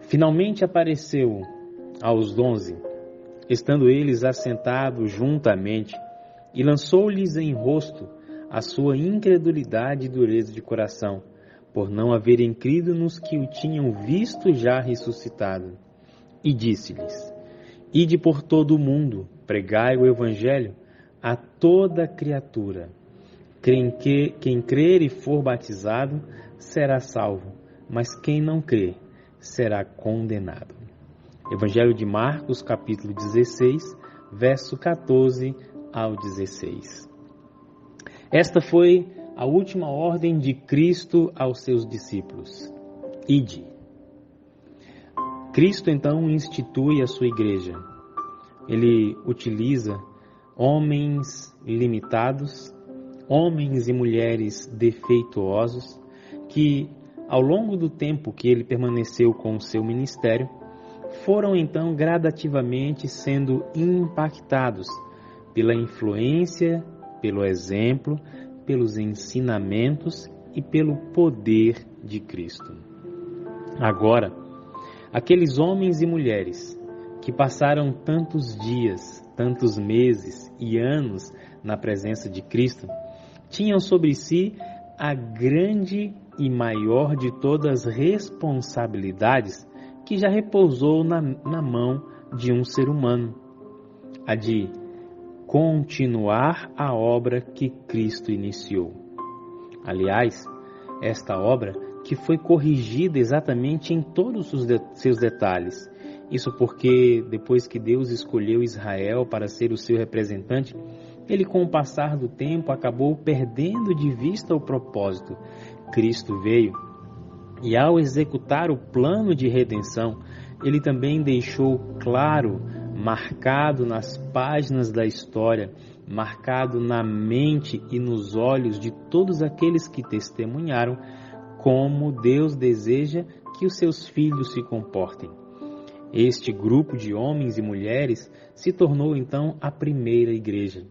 Finalmente apareceu aos 11, estando eles assentados juntamente, e lançou-lhes em rosto a sua incredulidade e dureza de coração, por não haverem crido nos que o tinham visto já ressuscitado. E disse-lhes: Ide por todo o mundo, pregai o Evangelho a toda criatura. Quem crer e for batizado será salvo, mas quem não crer será condenado. Evangelho de Marcos, capítulo 16, verso 14 ao 16. Esta foi a última ordem de Cristo aos seus discípulos. Ide. Cristo então institui a sua igreja. Ele utiliza homens limitados, homens e mulheres defeituosos, que ao longo do tempo que ele permaneceu com o seu ministério, foram então gradativamente sendo impactados pela influência, pelo exemplo, pelos ensinamentos e pelo poder de Cristo. Agora, aqueles homens e mulheres que passaram tantos dias, tantos meses e anos na presença de Cristo, tinham sobre si a grande e maior de todas as responsabilidades que já repousou na mão de um ser humano, a de continuar a obra que Cristo iniciou. Aliás, esta obra que foi corrigida exatamente em todos os seus detalhes. Isso porque depois que Deus escolheu Israel para ser o seu representante, ele com o passar do tempo acabou perdendo de vista o propósito. Cristo veio e ao executar o plano de redenção, ele também deixou claro, marcado nas páginas da história, marcado na mente e nos olhos de todos aqueles que testemunharam como Deus deseja que os seus filhos se comportem. Este grupo de homens e mulheres se tornou então a primeira igreja.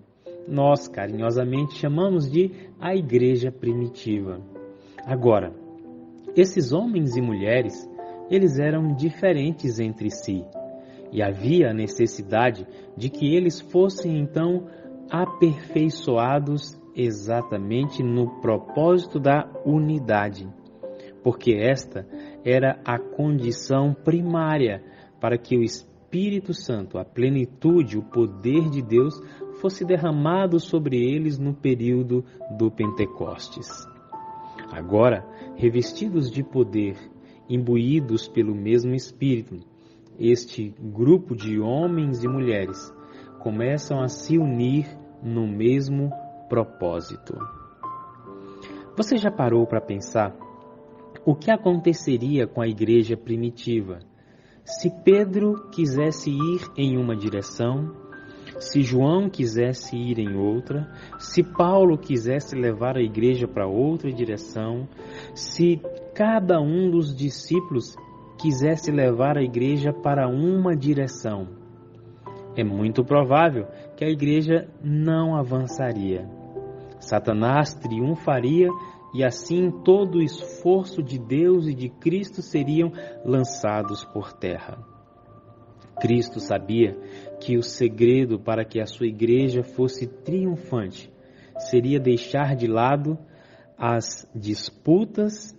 Nós carinhosamente chamamos de a igreja primitiva. Agora, esses homens e mulheres, eles eram diferentes entre si, e havia a necessidade de que eles fossem então aperfeiçoados exatamente no propósito da unidade, porque esta era a condição primária para que o Espírito Santo, a plenitude, o poder de Deus, fosse derramado sobre eles no período do Pentecostes. Agora, revestidos de poder, imbuídos pelo mesmo Espírito, este grupo de homens e mulheres começam a se unir no mesmo propósito. Você já parou para pensar o que aconteceria com a igreja primitiva se Pedro quisesse ir em uma direção, se João quisesse ir em outra, se Paulo quisesse levar a igreja para outra direção, se cada um dos discípulos quisesse levar a igreja para uma direção? É muito provável que a igreja não avançaria. Satanás triunfaria e assim todo o esforço de Deus e de Cristo seriam lançados por terra. Cristo sabia que o segredo para que a sua igreja fosse triunfante seria deixar de lado as disputas,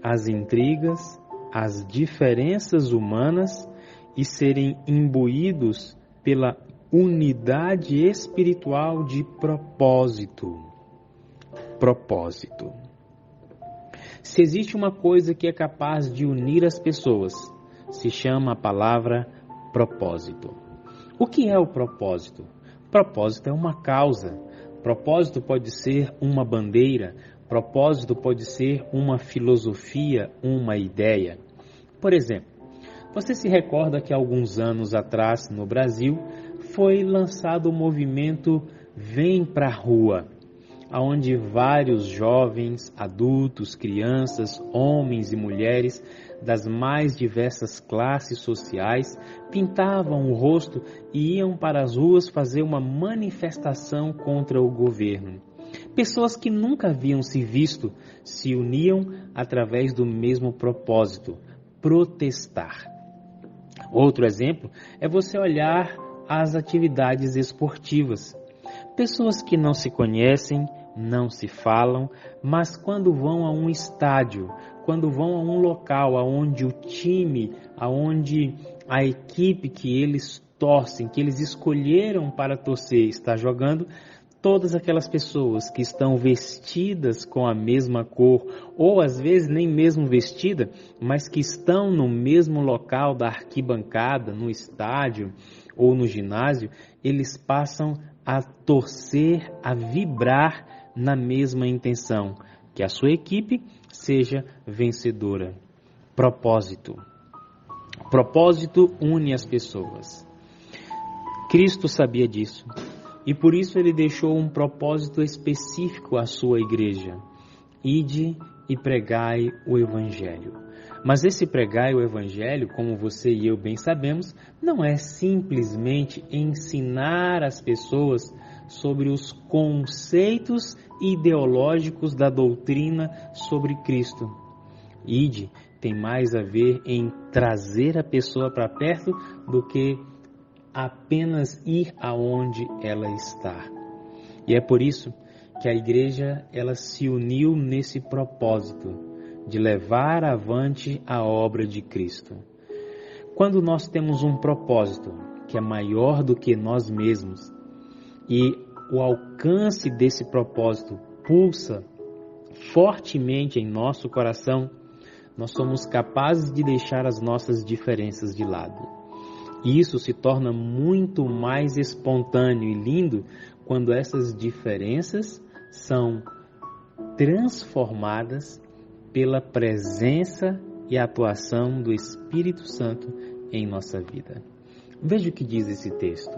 as intrigas, as diferenças humanas e serem imbuídos pela unidade espiritual de propósito. Propósito. Se existe uma coisa que é capaz de unir as pessoas, se chama a palavra propósito. O que é o propósito? Propósito é uma causa. Propósito pode ser uma bandeira. Propósito pode ser uma filosofia, uma ideia. Por exemplo, você se recorda que alguns anos atrás, no Brasil, foi lançado o movimento Vem Pra Rua, onde vários jovens, adultos, crianças, homens e mulheres das mais diversas classes sociais pintavam o rosto e iam para as ruas fazer uma manifestação contra o governo. Pessoas que nunca haviam se visto se uniam através do mesmo propósito: protestar. Outro exemplo é você olhar as atividades esportivas. Pessoas que não se conhecem, não se falam, mas quando vão a um estádio, quando vão a um local onde o time, onde a equipe que eles torcem, que eles escolheram para torcer está jogando, todas aquelas pessoas que estão vestidas com a mesma cor, ou às vezes nem mesmo vestida, mas que estão no mesmo local da arquibancada, no estádio ou no ginásio, eles passam a torcer, a vibrar na mesma intenção, que a sua equipe seja vencedora. Propósito. Propósito une as pessoas. Cristo sabia disso e por isso ele deixou um propósito específico à sua igreja. Ide e pregai o Evangelho. Mas esse pregai o Evangelho, como você e eu bem sabemos, não é simplesmente ensinar as pessoas sobre os conceitos ideológicos da doutrina sobre Cristo. Ide tem mais a ver em trazer a pessoa para perto do que apenas ir aonde ela está. E é por isso que a igreja ela se uniu nesse propósito de levar avante a obra de Cristo. Quando nós temos um propósito que é maior do que nós mesmos e o alcance desse propósito pulsa fortemente em nosso coração, nós somos capazes de deixar as nossas diferenças de lado. E isso se torna muito mais espontâneo e lindo quando essas diferenças são transformadas pela presença e atuação do Espírito Santo em nossa vida. Veja o que diz esse texto.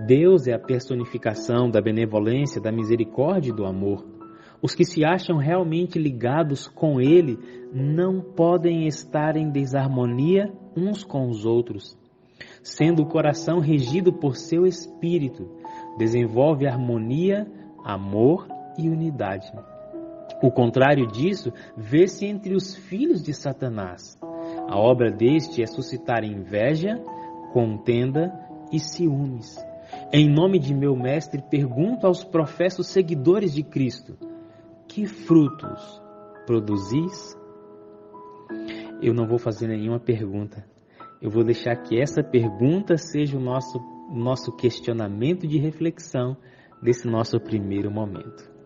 Deus é a personificação da benevolência, da misericórdia e do amor. Os que se acham realmente ligados com Ele não podem estar em desarmonia uns com os outros. Sendo o coração regido por seu Espírito, desenvolve harmonia, amor e unidade. O contrário disso vê-se entre os filhos de Satanás. A obra deste é suscitar inveja, contenda e ciúmes. Em nome de meu mestre, pergunto aos professos seguidores de Cristo: que frutos produzis? Eu não vou fazer nenhuma pergunta. Eu vou deixar que essa pergunta seja o nosso questionamento de reflexão desse nosso primeiro momento.